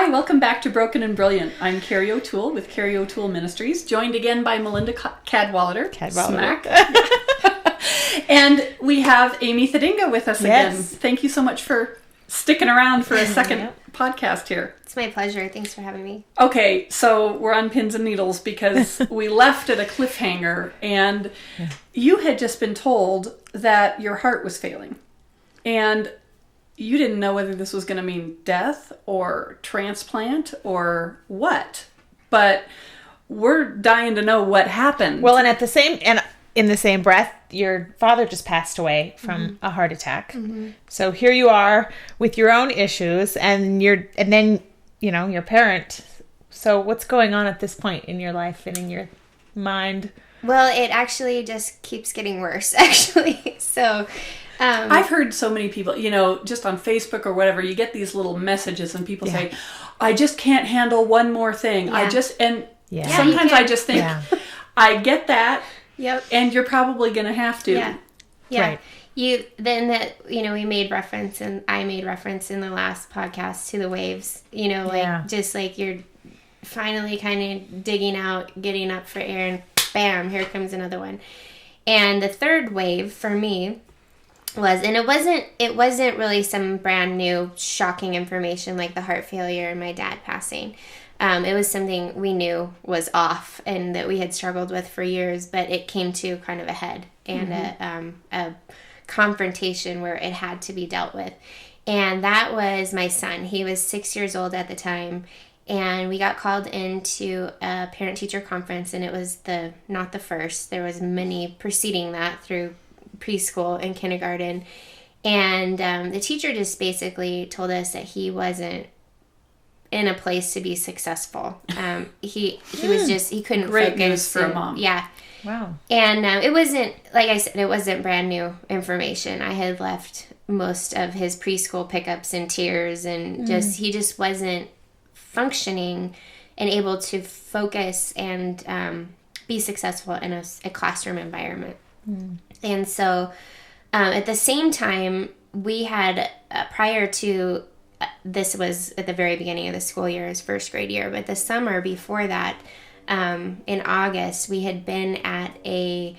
Hi, welcome back to Broken and Brilliant. I'm Carrie O'Toole with Carrie O'Toole Ministries, joined again by Melinda Cadwallader. Smack. And we have Amy Thedinga with us again. Thank you so much for sticking around for a second podcast here. It's my pleasure. Thanks for having me. Okay, so we're on pins and needles because we left at a cliffhanger, and you had just been told that your heart was failing. And you didn't know whether this was going to mean death or transplant or what. But we're dying to know what happened. Well, and in the same breath, your father just passed away from a heart attack. Mm-hmm. So here you are with your own issues, and then your parent. So what's going on at this point in your life and in your mind? Well, it actually just keeps getting worse, actually. So I've heard so many people, just on Facebook or whatever, you get these little messages and people say, I just can't handle one more thing. Yeah. Sometimes I just think, I get that. Yep. And you're probably going to have to. Yeah. Right. We made reference, and I made reference in the last podcast to the waves, just like you're finally kind of digging out, getting up for air, and bam, here comes another one. And the third wave for me it wasn't really some brand new shocking information like the heart failure and my dad passing. It was something we knew was off and that we had struggled with for years, but it came to kind of a head and a confrontation where it had to be dealt with. And that was my son. He was 6 years old at the time, and we got called into a parent-teacher conference, and it was not the first. There was many preceding that through preschool and kindergarten. And the teacher just basically told us that he wasn't in a place to be successful. He couldn't Great focus. News for a mom. Yeah. Wow. And it wasn't, like I said, it wasn't brand new information. I had left most of his preschool pickups in tears, and he just wasn't functioning and able to focus and be successful in a classroom environment. And so at the same time, we had, prior to, this was at the very beginning of the school year, his first grade year, but the summer before that, in August, we had been at a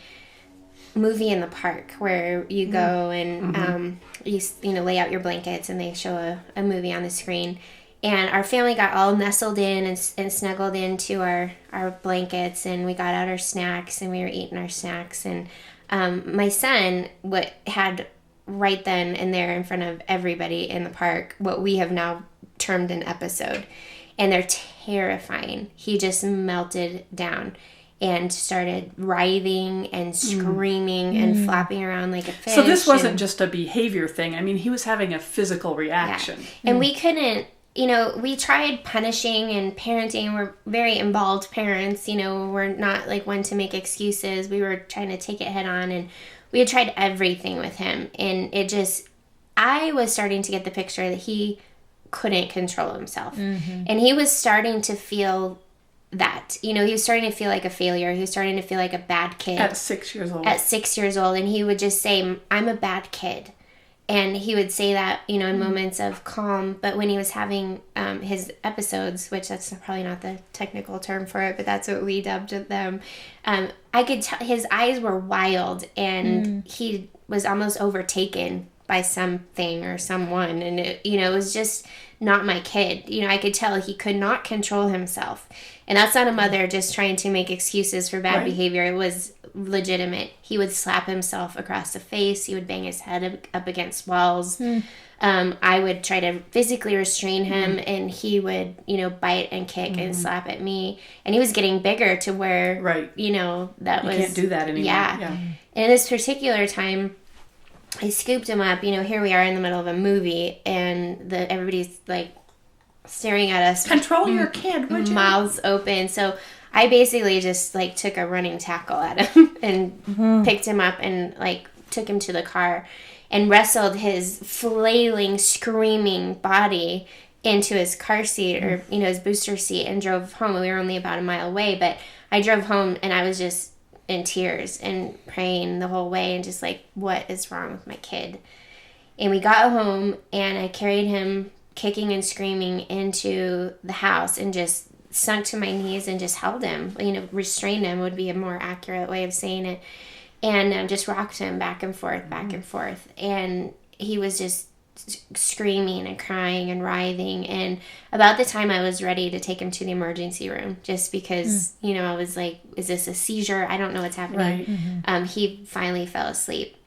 movie in the park where you go and you lay out your blankets and they show a movie on the screen. And our family got all nestled in and snuggled into our blankets, and we got out our snacks and we were eating our snacks. And my son had right then and there in front of everybody in the park what we have now termed an episode. And they're terrifying. He just melted down and started writhing and screaming and flopping around like a fish. So this wasn't just a behavior thing. I mean, he was having a physical reaction. Yeah. And we couldn't, we tried punishing and parenting. We're very involved parents. We're not like one to make excuses. We were trying to take it head on, and we had tried everything with him. And I was starting to get the picture that he couldn't control himself. And he was starting to feel that. He was starting to feel like a failure. He was starting to feel like a bad kid. At 6 years old. At 6 years old. And he would just say, I'm a bad kid. And he would say that, in moments of calm. But when he was having his episodes, which that's probably not the technical term for it, but that's what we dubbed them, I could tell his eyes were wild, and he was almost overtaken by something or someone. And, it was just not my kid. I could tell he could not control himself. And that's not a mother just trying to make excuses for bad behavior. It was legitimate. He would slap himself across the face. He would bang his head up against walls. I would try to physically restrain him, and he would, bite and kick and slap at me. And he was getting bigger to where, that you can't do that anymore. Yeah. And this particular time, I scooped him up. Here we are in the middle of a movie, and everybody's like staring at us. Control your kid, would you? Mouths open. So I basically just took a running tackle at him and picked him up and took him to the car and wrestled his flailing, screaming body into his car seat or his booster seat and drove home. We were only about a mile away, but I drove home and I was just in tears and praying the whole way and just what is wrong with my kid? And we got home and I carried him kicking and screaming into the house and just sunk to my knees and just held him, restrained him would be a more accurate way of saying it. And just rocked him back and forth, back and forth. And he was just screaming and crying and writhing. And about the time I was ready to take him to the emergency room, just because, I was like, is this a seizure? I don't know what's happening. Right. He finally fell asleep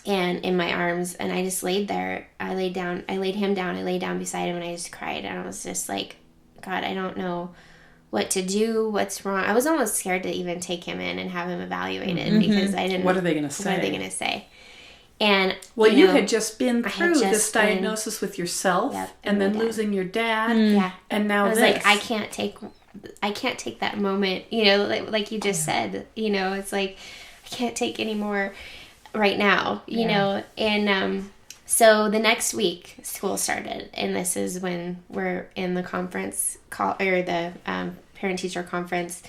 and in my arms, and I just laid there. I laid him down. I laid down beside him, and I just cried. And I was just like, God, I don't know what to do, what's wrong. I was almost scared to even take him in and have him evaluated because I didn't. What are they going to say? What are they going to say? And you had just been through this diagnosis with yourself, and then losing your dad, and now I was like, I can't take that moment, like you just said, it's like I can't take any more right now, you know. And so the next week school started, and this is when we're in the conference call, or the parent teacher conference,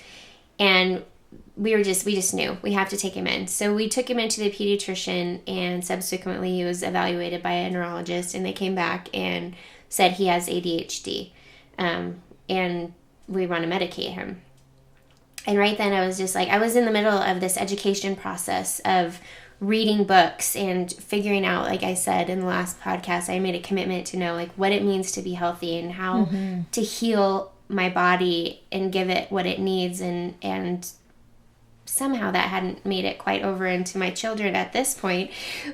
and we just knew we have to take him in. So we took him into the pediatrician, and subsequently he was evaluated by a neurologist, and they came back and said he has ADHD, and we want to medicate him. And right then I was just like, I was in the middle of this education process of reading books and figuring out, like I said in the last podcast, I made a commitment to know like what it means to be healthy and how to heal my body and give it what it needs, and somehow that hadn't made it quite over into my children at this point,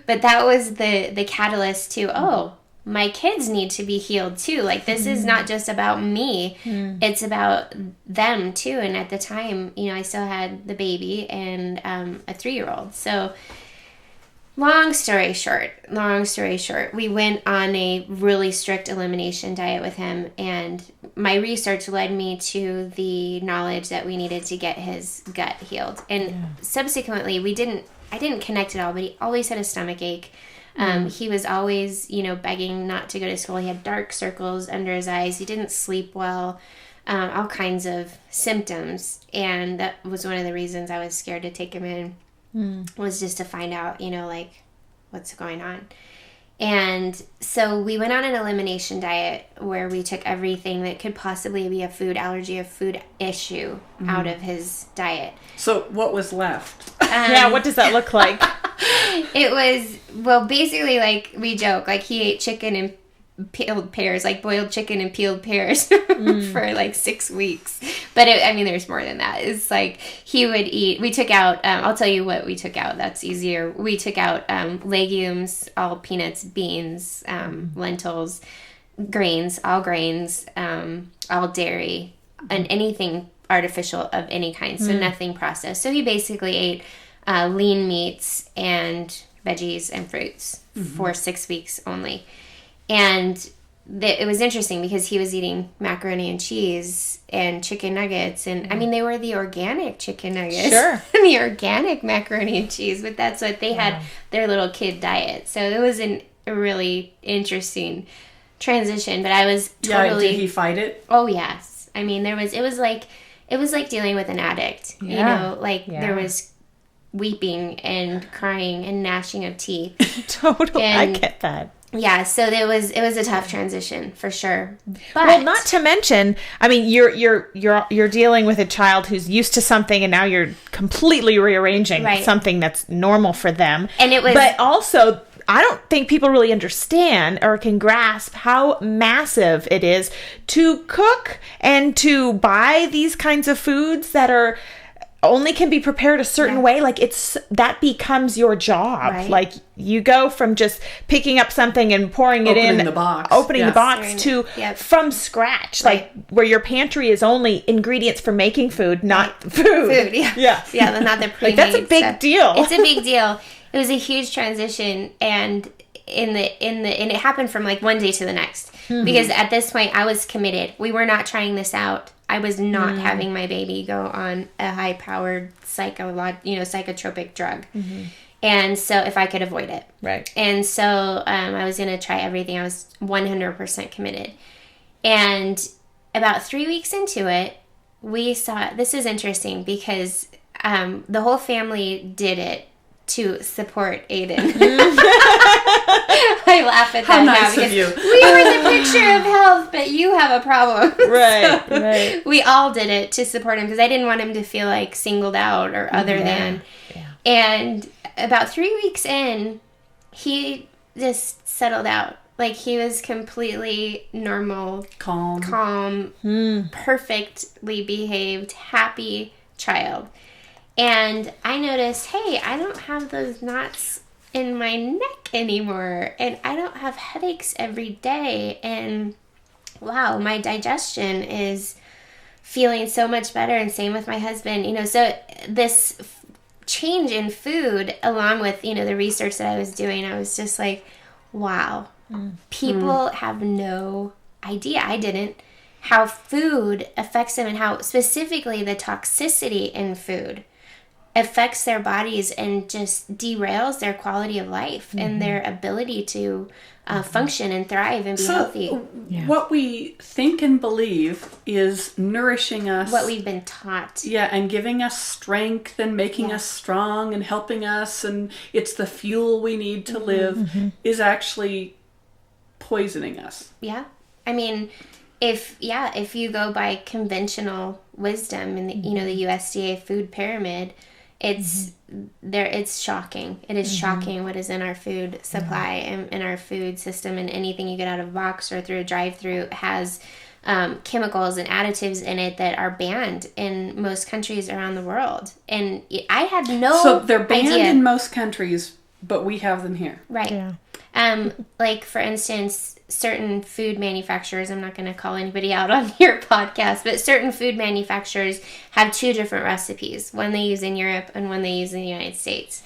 but that was the catalyst to, my kids need to be healed too. Like, this is not just about me, it's about them too. And at the time, I still had the baby and a 3-year-old. So long story short, we went on a really strict elimination diet with him, and my research led me to the knowledge that we needed to get his gut healed. And subsequently, I didn't connect it all, but he always had a stomach ache. He was always, begging not to go to school. He had dark circles under his eyes. He didn't sleep well, all kinds of symptoms. And that was one of the reasons I was scared to take him in, was just to find out, like, what's going on. And so we went on an elimination diet where we took everything that could possibly be a food allergy, a food issue out of his diet. So what was left? What does that look like? It was, basically, like, we joke, like, he ate chicken and peeled pears, like boiled chicken and peeled pears for like 6 weeks. But there's more than that. It's like he would eat, we took out, I'll tell you what we took out. That's easier. We took out legumes, all peanuts, beans, lentils, grains, all dairy, and anything artificial of any kind. So nothing processed. So he basically ate lean meats and veggies and fruits for 6 weeks only. And it was interesting because he was eating macaroni and cheese and chicken nuggets. And they were the organic chicken nuggets. Sure. And the organic macaroni and cheese. But that's what they had, their little kid diet. So it was a really interesting transition. But I was totally... Yeah, did he fight it? Oh, yes. It was like dealing with an addict. There was weeping and crying and gnashing of teeth. Totally. I get that. Yeah, so it was a tough transition for sure. But not to mention, you're dealing with a child who's used to something, and now you're completely rearranging something that's normal for them. And it was, but also, I don't think people really understand or can grasp how massive it is to cook and to buy these kinds of foods that are only can be prepared a certain way. Like, that becomes your job. Right. Like, you go from just picking up something and pouring it in, opening the box to from scratch, like where your pantry is only ingredients for making food, not food. Yeah, not the pre-made that's a big deal. It's a big deal. It was a huge transition, and and it happened from like one day to the next. Because at this point I was committed. We were not trying this out. I was not having my baby go on a high-powered psychotropic drug. And so if I could avoid it. Right. And so I was going to try everything. I was 100% committed. And about 3 weeks into it, we saw, this is interesting because the whole family did it to support Aiden. I laugh at that How now nice because of you. we were the picture of health, but you have a problem. Right, So right. we all did it to support him because I didn't want him to feel like singled out or other than. Yeah. And about 3 weeks in, he just settled out. Like, he was completely normal, calm, perfectly behaved, happy child. And I noticed, hey, I don't have those knots in my neck anymore. And I don't have headaches every day. And wow, my digestion is feeling so much better. And same with my husband. You know, so this change in food, along with, you know, the research that I was doing, I was just like, wow, people have no idea. I didn't. How food affects them and how specifically the toxicity in food affects their bodies and just derails their quality of life and their ability to function and thrive and be healthy. What we think and believe is nourishing us. What we've been taught. Yeah, and giving us strength and making us strong and helping us, and it's the fuel we need to live, is actually poisoning us. Yeah. I mean, if you go by conventional wisdom and you know, the USDA food pyramid, it's shocking. It is shocking what is in our food supply and in our food system, and anything you get out of a box or through a drive-through has chemicals and additives in it that are banned in most countries around the world. And I had no So they're banned idea. in most countries, but we have them here. Right. Yeah. Like, for instance, certain food manufacturers, I'm not going to call anybody out on your podcast, but certain food manufacturers have two different recipes. One they use in Europe and one they use in the United States.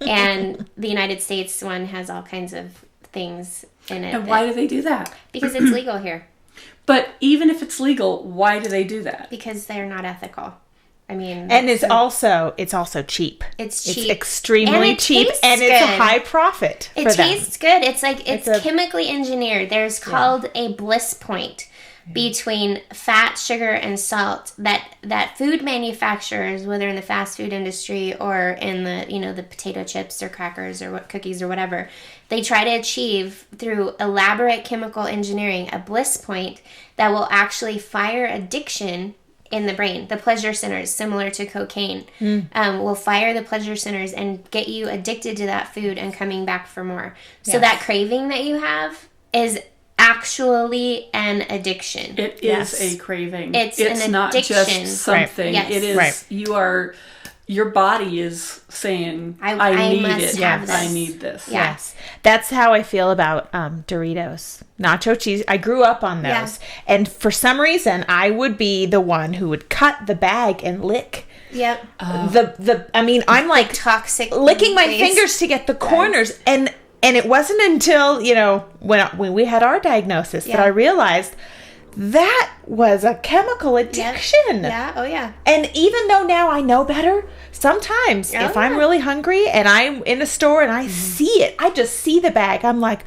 And the United States one has all kinds of things in it. And why do they do that? Because it's legal here. But even if it's legal, why do they do that? Because they're not ethical. I mean, And it's also cheap. It's cheap. It's extremely And it cheap, tastes and it's a good. high profit for It them. tastes good. It's like it's a- chemically engineered. There's called a bliss point between fat, sugar, and salt that food manufacturers, whether in the fast food industry or in the, you know, the potato chips or crackers or what cookies or whatever, they try to achieve through elaborate chemical engineering a bliss point that will actually fire addiction in the brain. The pleasure centers, similar to cocaine, will fire the pleasure centers and get you addicted to that food and coming back for more. So that craving that you have is actually an addiction. It is a craving. It's an not addiction. just something. Right. Yes. It is. Right. Your body is saying, I need must it. have this. I need this. Yeah. Yes. That's how I feel about Doritos. Nacho cheese. I grew up on those. Yeah. And for some reason, I would be the one who would cut the bag and lick Yep. I'm like Toxic. licking my waste. fingers to get the corners. And it wasn't until, you know, when we had our diagnosis that I realized that was a chemical addiction. Yeah. Oh, yeah. And even though now I know better, sometimes if I'm really hungry and I'm in a store and I see it, I just see the bag, I'm like,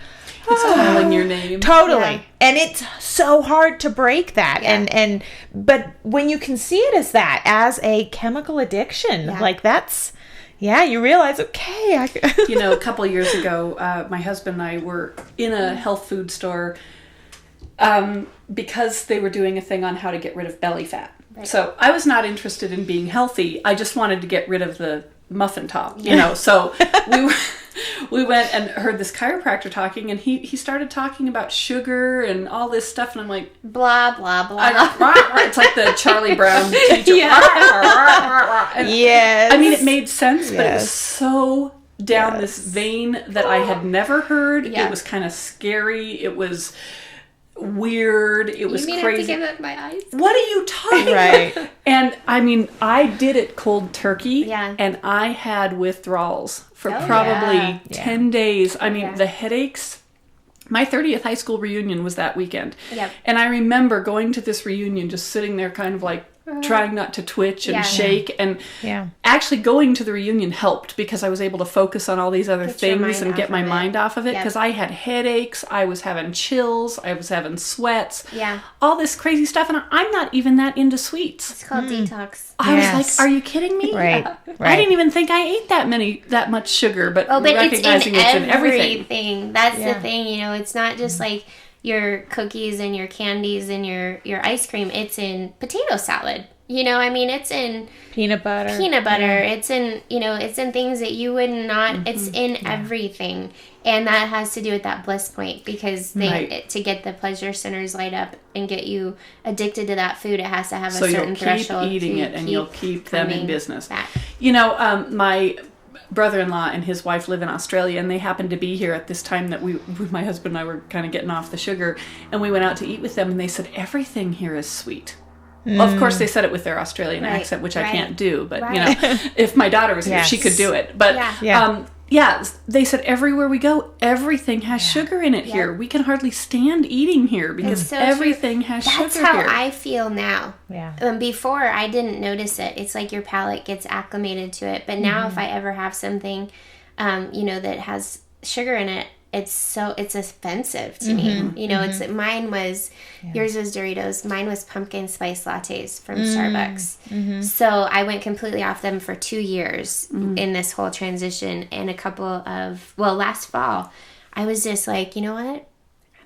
It's calling your name. totally. Yeah. And it's so hard to break that. Yeah. But when you can see it as a chemical addiction, like that's, you realize, okay. You know, a couple of years ago, my husband and I were in a health food store because they were doing a thing on how to get rid of belly fat. Right. So I was not interested in being healthy. I just wanted to get rid of the muffin top, you know. So we went and heard this chiropractor talking, and he started talking about sugar and all this stuff, and I'm like, Blah, blah, blah. it's like the Charlie Brown teacher. And, Yes. I mean, it made sense, but it was Yes. so down this vein that I had never heard. Yeah. It was kind of scary. It was weird. It was You mean crazy. I have to give up my eyes? What are you talking Right. about? And I mean, I did it cold turkey, Yeah. and I had withdrawals for Oh, probably yeah. 10 days. I mean, Yeah. the headaches. My 30th high school reunion was that weekend. Yep. And I remember going to this reunion, just sitting there kind of like trying not to twitch and Yeah. shake. And Yeah. actually going to the reunion helped because I was able to focus on all these other Get your things mind and get off my of it. mind off of it. Yep. Because I had headaches, I was having chills, I was having sweats. Yeah. All this crazy stuff. And I'm not even that into sweets. It's called detox. I was Yes. like, are you kidding me? Right. I didn't even think I ate that much sugar, but recognizing it's in everything. That's the thing, it's not just like your cookies and your candies and your ice cream. It's in potato salad. It's in peanut butter. It's in, it's in things that you would not, it's in everything. And that has to do with that bliss point, because to get the pleasure centers light up and get you addicted to that food, it has to have a certain threshold. So you'll keep eating it and you'll keep them in business. Back. My brother-in-law and his wife live in Australia, and they happened to be here at this time that my husband and I were kind of getting off the sugar, and we went out to eat with them, and they said, everything here is sweet. Well, of course, they said it with their Australian accent, which I can't do. But, if my daughter was here, she could do it. But, they said everywhere we go, everything has sugar in it here. We can hardly stand eating here because everything has sugar here. That's how I feel now. Yeah. Before, I didn't notice it. It's like your palate gets acclimated to it. But now if I ever have something, that has sugar in it, it's offensive to me. It's mine was yours was Doritos, mine was pumpkin spice lattes from Starbucks. So I went completely off them for 2 years in this whole transition, and last fall I was just like, you know what,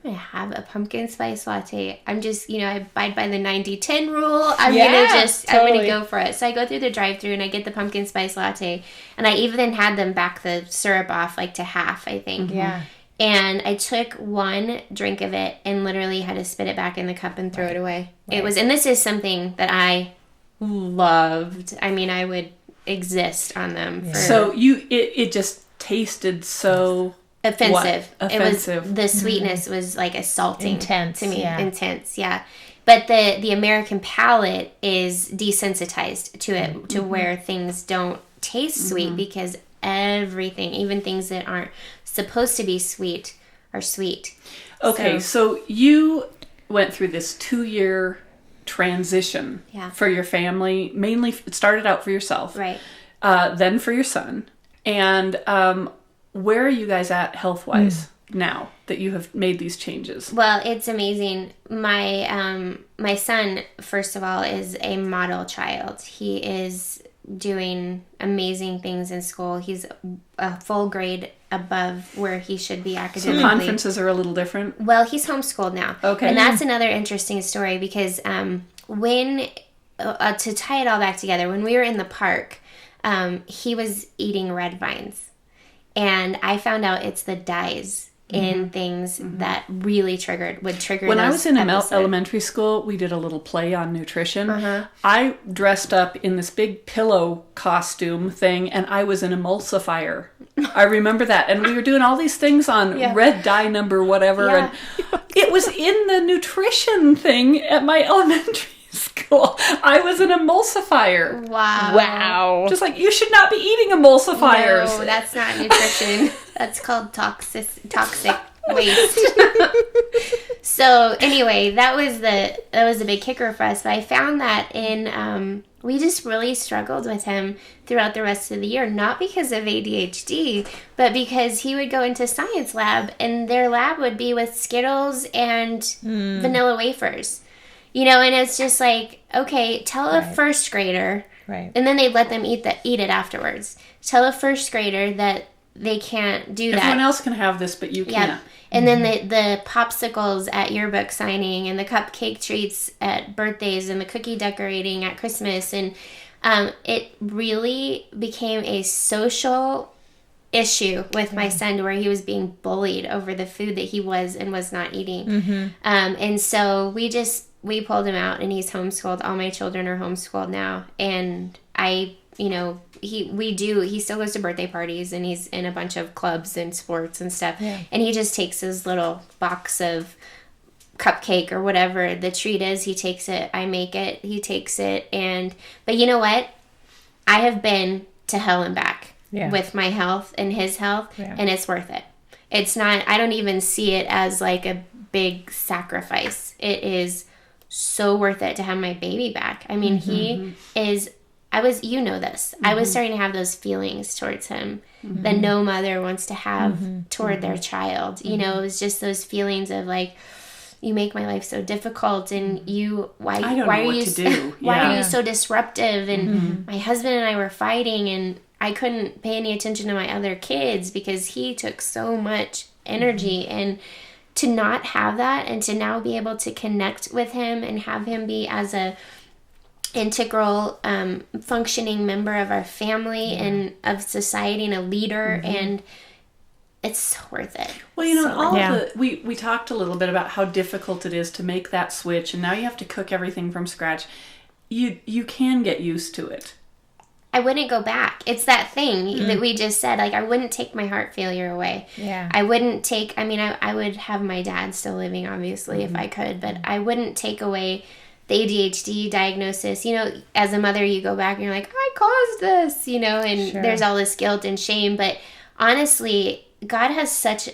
I'm gonna have a pumpkin spice latte. I'm just, I abide by the 90-10 rule. I'm gonna go for it. So I go through the drive-thru and I get the pumpkin spice latte, and I even had them back the syrup off to half, I think. Yeah. And I took one drink of it and literally had to spit it back in the cup and throw it away. Right. And this is something that I loved. I mean, I would exist on them. Yeah. So it just tasted so offensive. Offensive. It was, the sweetness was like assaulting intense to me. Yeah. Intense, yeah. But the American palate is desensitized to it, to where things don't taste sweet, because everything, even things that aren't supposed to be sweet, are sweet. Okay, so you went through this 2-year transition for your family. Mainly, it started out for yourself. Right. Then for your son. And where are you guys at health-wise now that you have made these changes? Well, it's amazing. My son, first of all, is a model child. He is doing amazing things in school. He's a full grade above where he should be academically. So conferences are a little different? Well, he's homeschooled now. Okay. And that's another interesting story, because when to tie it all back together, when we were in the park, he was eating red vines. And I found out it's the dyes in things that really would trigger When those I was in episodes. elementary school, we did a little play on nutrition. I dressed up in this big pillow costume thing, and I was an emulsifier. I remember that. And we were doing all these things on red dye number whatever. And it was in the nutrition thing at my elementary school. I was an emulsifier. Wow. Just like, you should not be eating emulsifiers. No, that's not nutrition. That's called toxic waste. So anyway, that was a big kicker for us. But I found that we just really struggled with him throughout the rest of the year, not because of ADHD, but because he would go into science lab, and their lab would be with Skittles and vanilla wafers. And it's just like, okay, tell a first grader, and then they'd let them eat it afterwards. Tell a first grader that they can't do that. Everyone else can have this, but you can't. And then the popsicles at yearbook signing, and the cupcake treats at birthdays, and the cookie decorating at Christmas. And it really became a social issue with my son, where he was being bullied over the food that he was and was not eating. And so we pulled him out, and he's homeschooled. All my children are homeschooled now. And he still goes to birthday parties, and he's in a bunch of clubs and sports and stuff. And he just takes his little box of cupcake or whatever the treat is. He takes it. I make it. He takes it. But you know what? I have been to hell and back with my health and his health, and it's worth it. It's not, I don't even see it as like a big sacrifice. It is so worth it to have my baby back. I mean, he is, I was starting to have those feelings towards him that no mother wants to have toward their child. It was just those feelings of like, you make my life so difficult, and why I don't why know are what you to do. why Yeah. are you so disruptive? And my husband and I were fighting, and I couldn't pay any attention to my other kids because he took so much energy. And to not have that, and to now be able to connect with him and have him be as a integral functioning member of our family and of society, and a leader, and it's so worth it. Well, you know, So all Yeah. of we talked a little bit about how difficult it is to make that switch, and now you have to cook everything from scratch. You can get used to it. I wouldn't go back. It's that thing that we just said. Like, I wouldn't take my heart failure away. Yeah. I wouldn't take, I mean, I would have my dad still living, obviously, if I could, but I wouldn't take away the ADHD diagnosis. You know, as a mother, you go back and you're like, I caused this, you know, and Sure. there's all this guilt and shame. But honestly, God has such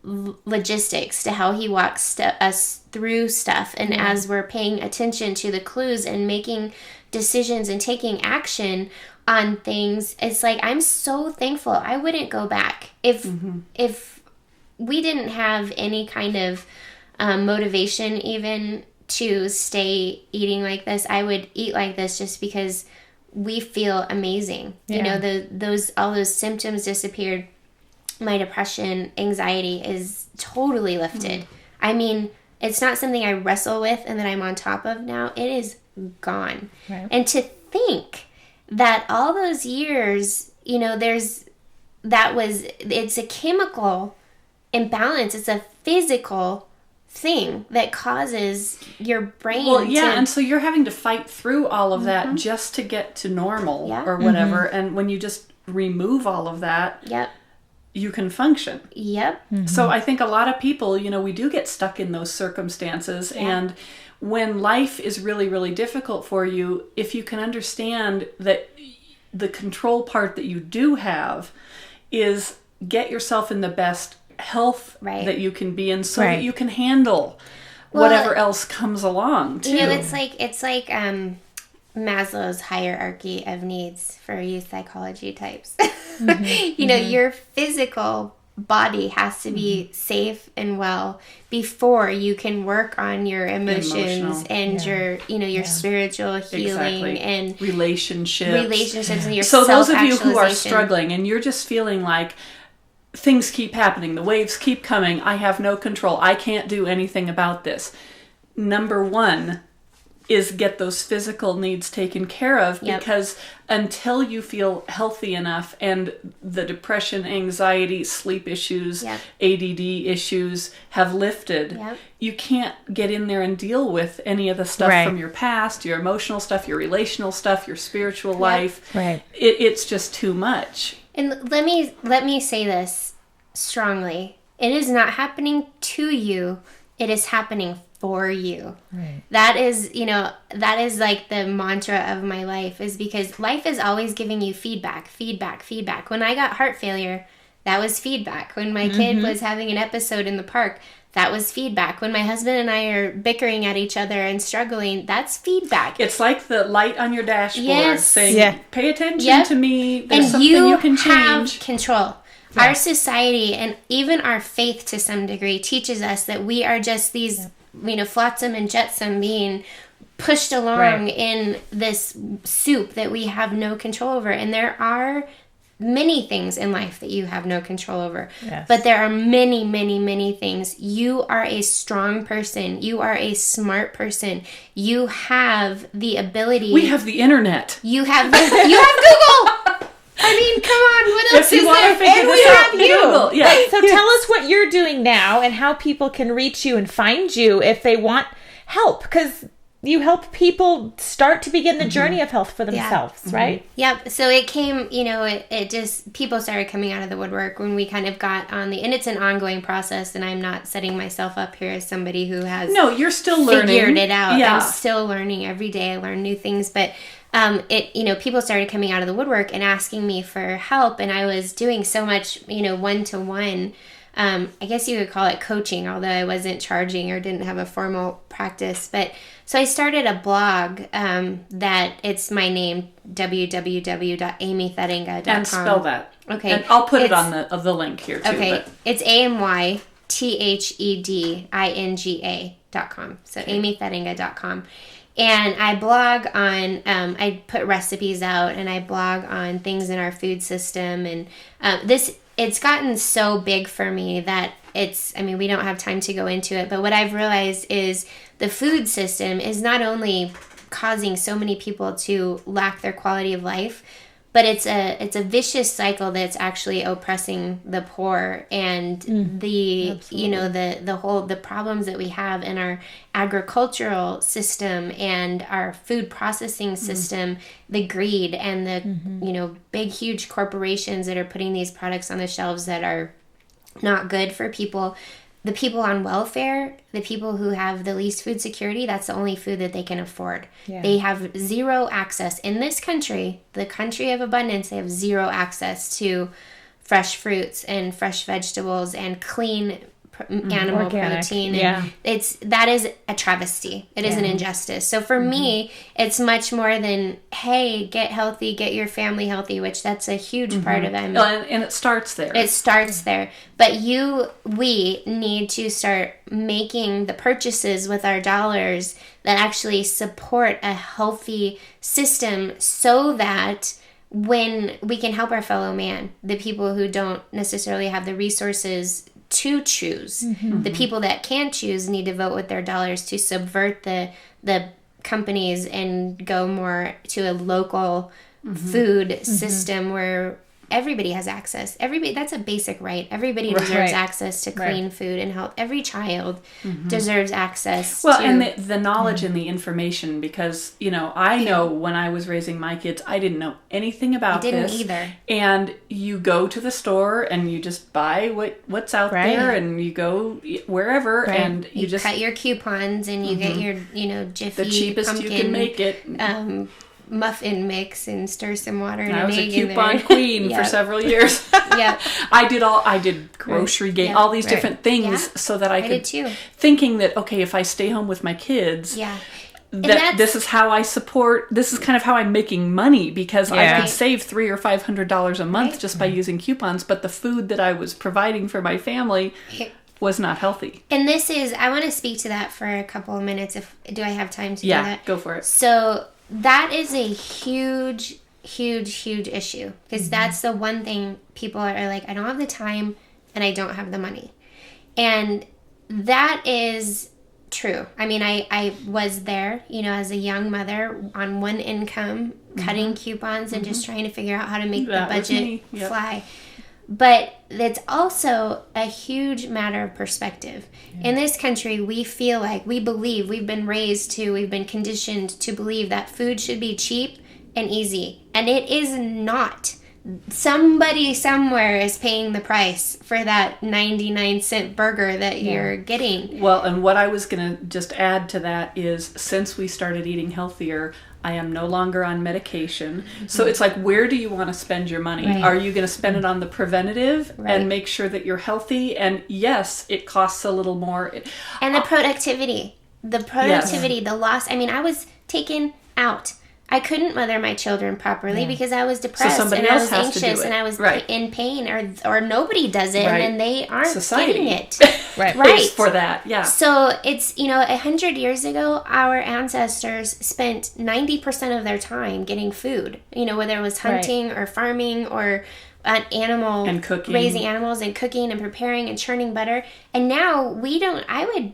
logistics to how he walks us through stuff. And as we're paying attention to the clues and making decisions and taking action on things, it's like, I'm so thankful. I wouldn't go back if we didn't have any kind of motivation even to stay eating like this. I would eat like this just because we feel amazing. You know, all those symptoms disappeared. My depression, anxiety is totally lifted. I mean, it's not something I wrestle with and that I'm on top of now. It is gone. Right. And to think that all those years, you know, it's a chemical imbalance. It's a physical thing that causes your brain And so you're having to fight through all of that just to get to normal or whatever. And when you just remove all of that, you can function. So I think a lot of people, you know, we do get stuck in those circumstances. And when life is really, really difficult for you, if you can understand that the control part that you do have is get yourself in the best health that you can be in, so that you can handle whatever else comes along too. You know, it's like Maslow's hierarchy of needs for youth psychology types. You know, your physical body has to be safe and well before you can work on your emotions and your, you know, your spiritual healing and relationships and your So those of you who are self-actualization. struggling and you're just feeling like things keep happening, the waves keep coming, I have no control, I can't do anything about this. Number one is get those physical needs taken care of, because until you feel healthy enough and the depression, anxiety, sleep issues, ADD issues have lifted, you can't get in there and deal with any of the stuff from your past, your emotional stuff, your relational stuff, your spiritual life. It's just too much. And let me say this strongly. It is not happening to you. It is happening for you. That is, you know, that is like the mantra of my life, is because life is always giving you feedback. When I got heart failure, that was feedback. When my kid was having an episode in the park, that was feedback. When my husband and I are bickering at each other and struggling, that's feedback. It's like the light on your dashboard saying, pay attention to me. There's and something you can have change. Control. Our society and even our faith to some degree teaches us that we are just these, you know, flotsam and jetsam being pushed along in this soup that we have no control over. And there are many things in life that you have no control over. But there are many, many, many things. You are a strong person. You are a smart person. You have the ability. We have the internet. You have Google. I mean, come on, what else If you is want there? to figure And this we out, have you. Google. Yeah. So tell us what you're doing now and how people can reach you and find you if they want help, because you help people start to begin the journey of health for themselves, right? Yep. So it came, you know, it just, people started coming out of the woodwork when we kind of got on and it's an ongoing process, and I'm not setting myself up here as somebody who has you're still learning. Figured it out. Yeah. I'm still learning every day. I learn new things, but people started coming out of the woodwork and asking me for help, and I was doing so much, you know, one-to-one. I guess you could call it coaching, although I wasn't charging or didn't have a formal practice. But so I started a blog that it's my name, www.amythedinga.com. And spell that. Okay. And I'll put it on the link here too. Okay. But. It's AMYTHEDINGA. TheDinga.com. So amythedinga.com. And I blog on, I put recipes out, and I blog on things in our food system. And it's gotten so big for me that we don't have time to go into it. But what I've realized is the food system is not only causing so many people to lack their quality of life, but it's a vicious cycle that's actually oppressing the poor, and the problems that we have in our agricultural system and our food processing system, the greed and the big huge corporations that are putting these products on the shelves that are not good for people. The people on welfare, the people who have the least food security, that's the only food that they can afford. Yeah. They have zero access. In this country, the country of abundance, they have zero access to fresh fruits and fresh vegetables and clean animal protein. And that is a travesty. It is an injustice. So for me, it's much more than, hey, get healthy, get your family healthy, which that's a huge part of it. And it starts there. It starts there. But we need to start making the purchases with our dollars that actually support a healthy system, so that when we can help our fellow man, the people who don't necessarily have the resources to choose. The people that can choose need to vote with their dollars to subvert the companies and go more to a local food system where everybody has access. That's a basic right. Everybody deserves access to clean food and health. Every child deserves access to... and the knowledge and the information, because, I know when I was raising my kids, I didn't know anything about this. I didn't either. And you go to the store and you just buy what's out there, and you go wherever and you just... cut your coupons and you get your, Jiffy the cheapest pumpkin, you can make it. Muffin mix and stir some water and I was egg a coupon queen for several years. I did grocery game, all these different things so that I could, too. Thinking that, okay, if I stay home with my kids, this is how I support, this is kind of how I'm making money, because I could save $300 or $500 a month just by using coupons, but the food that I was providing for my family was not healthy. And this is, I want to speak to that for a couple of minutes. Do I have time to do that? Yeah, go for it. So that is a huge, huge, huge issue, because that's the one thing people are like, I don't have the time and I don't have the money. And that is true. I mean, I was there, as a young mother on one income, cutting coupons and just trying to figure out how to make the budget fly. But it's also a huge matter of perspective. In this country, we feel like, we've been conditioned to believe that food should be cheap and easy. And it is not. Somebody somewhere is paying the price for that 99-cent burger that you're getting. Well, and what I was going to just add to that is, since we started eating healthier, I am no longer on medication. So it's like, where do you want to spend your money? Are you going to spend it on the preventative and make sure that you're healthy? And yes, it costs a little more. And the productivity. The loss. I mean, I was taken out. I couldn't mother my children properly because I was depressed and I was anxious and I was in pain, or nobody does it and then they aren't getting it. Right. For that, So it's, 100 years ago, our ancestors spent 90% of their time getting food, whether it was hunting or farming or an animal, and cooking, raising animals and cooking and preparing and churning butter. And now I would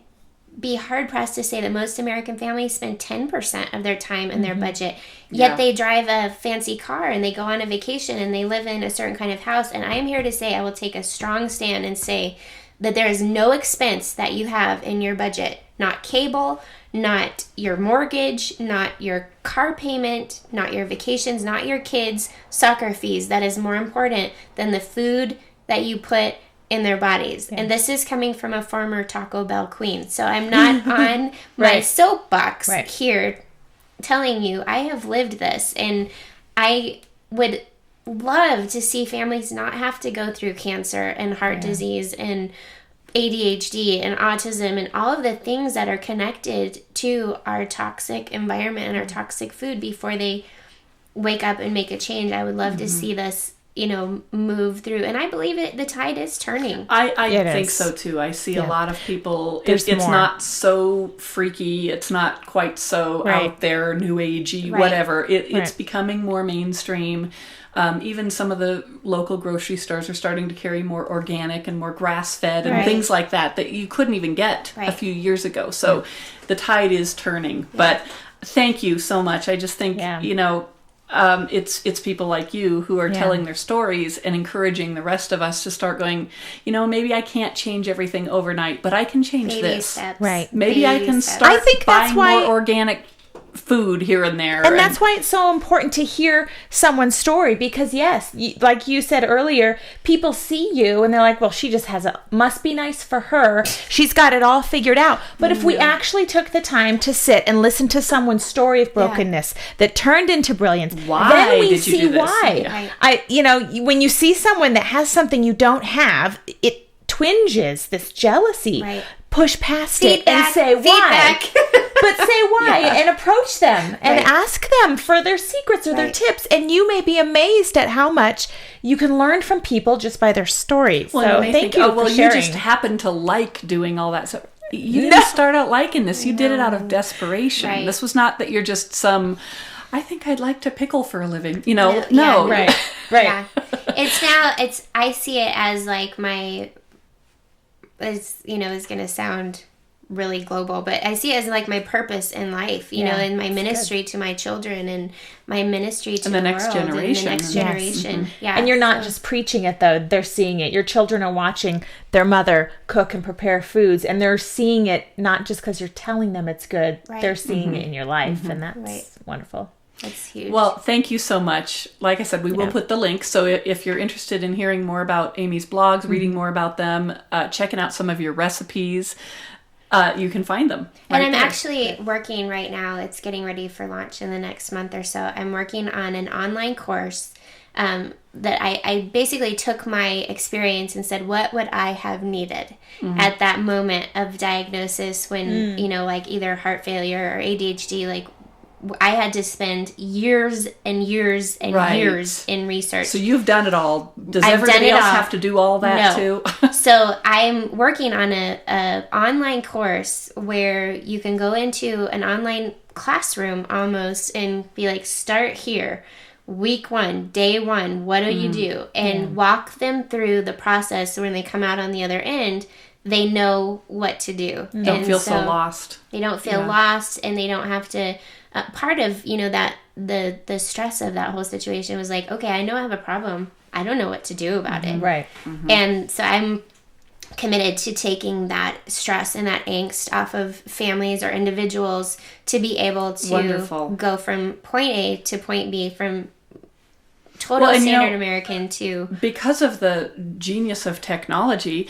be hard-pressed to say that most American families spend 10% of their time in their budget, yet they drive a fancy car and they go on a vacation and they live in a certain kind of house. And I am here to say, I will take a strong stand and say that there is no expense that you have in your budget, not cable, not your mortgage, not your car payment, not your vacations, not your kids' soccer fees, that is more important than the food that you put in their bodies. And this is coming from a former Taco Bell queen. So I'm not on my soapbox here telling you I have lived this. And I would love to see families not have to go through cancer and heart disease and ADHD and autism and all of the things that are connected to our toxic environment and our toxic food before they wake up and make a change. I would love to see this move through. And I believe the tide is turning. I think so too. I see a lot of people. It's not so freaky. It's not quite so out there, new agey, whatever. It's becoming more mainstream. Even some of the local grocery stores are starting to carry more organic and more grass-fed and things like that you couldn't even get a few years ago. So the tide is turning. But thank you so much. I just think, it's people like you who are telling their stories and encouraging the rest of us to start going, maybe I can't change everything overnight, but I can change Baby steps. Right. Maybe I can start buying more organic food here and there. And that's why it's so important to hear someone's story, because yes, like you said earlier, people see you and they're like, well, she just must be nice for her. She's got it all figured out. But if we actually took the time to sit and listen to someone's story of brokenness that turned into brilliance, then we see why. When you see someone that has something you don't have, it twinges this jealousy. Right. Push past it and say why. But say why and approach them and ask them for their secrets or their tips. And you may be amazed at how much you can learn from people just by their stories. Well, so thank you for sharing. You just happen to like doing all that stuff. You didn't start out liking this. You did it out of desperation. Right. This was not that you're just I think I'd like to pickle for a living. No. Right. Yeah. I see it as like it's going to sound really global, but I see it as like my purpose in life, and my ministry to my children and my ministry to the next generation. And the next generation. Mm-hmm. Yeah. And you're not just preaching it though, they're seeing it. Your children are watching their mother cook and prepare foods, and they're seeing it not just because you're telling them it's good. Right. They're seeing it in your life, and that's wonderful. That's huge. Well, thank you so much. Like I said, we will put the link. So if you're interested in hearing more about Amy's blogs, reading more about them, checking out some of your recipes, you can find them. And I'm actually working right now. It's getting ready for launch in the next month or so. I'm working on an online course that I basically took my experience and said, what would I have needed at that moment of diagnosis when, like either heart failure or ADHD, like I had to spend years and years and years in research. So you've done it all. Does everybody else have to do all that too? So I'm working on a online course where you can go into an online classroom almost and be like, start here. Week 1, day 1, what do you do? And walk them through the process so when they come out on the other end, they know what to do. Don't feel so lost. They don't feel lost, and they don't have to... part of, that the stress of that whole situation was like, okay, I know I have a problem. I don't know what to do about it. Right. Mm-hmm. And so I'm committed to taking that stress and that angst off of families or individuals to be able to go from point A to point B, from total standard American to... Because of the genius of technology,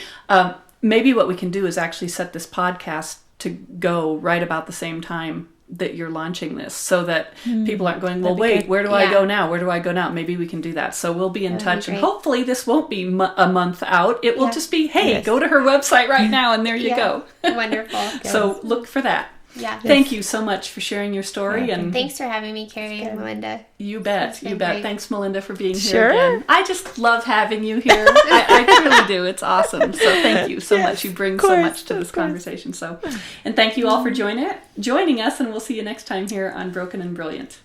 maybe what we can do is actually set this podcast to go right about the same time that you're launching this, so that people aren't going, well, wait, where do I go now? Where do I go now? Maybe we can do that. So we'll be in touch, and hopefully this won't be a month out. It will just be, hey, go to her website right now, and there you go. Wonderful. So look for that. Yeah. Thank you so much for sharing your story. And thanks for having me, Carrie and Melinda. You bet. You bet. Great. Thanks, Melinda, for being here again. I just love having you here. I truly do. It's awesome. So thank you so much. You bring so much to this conversation. And thank you all for joining us, and we'll see you next time here on Broken and Brilliant.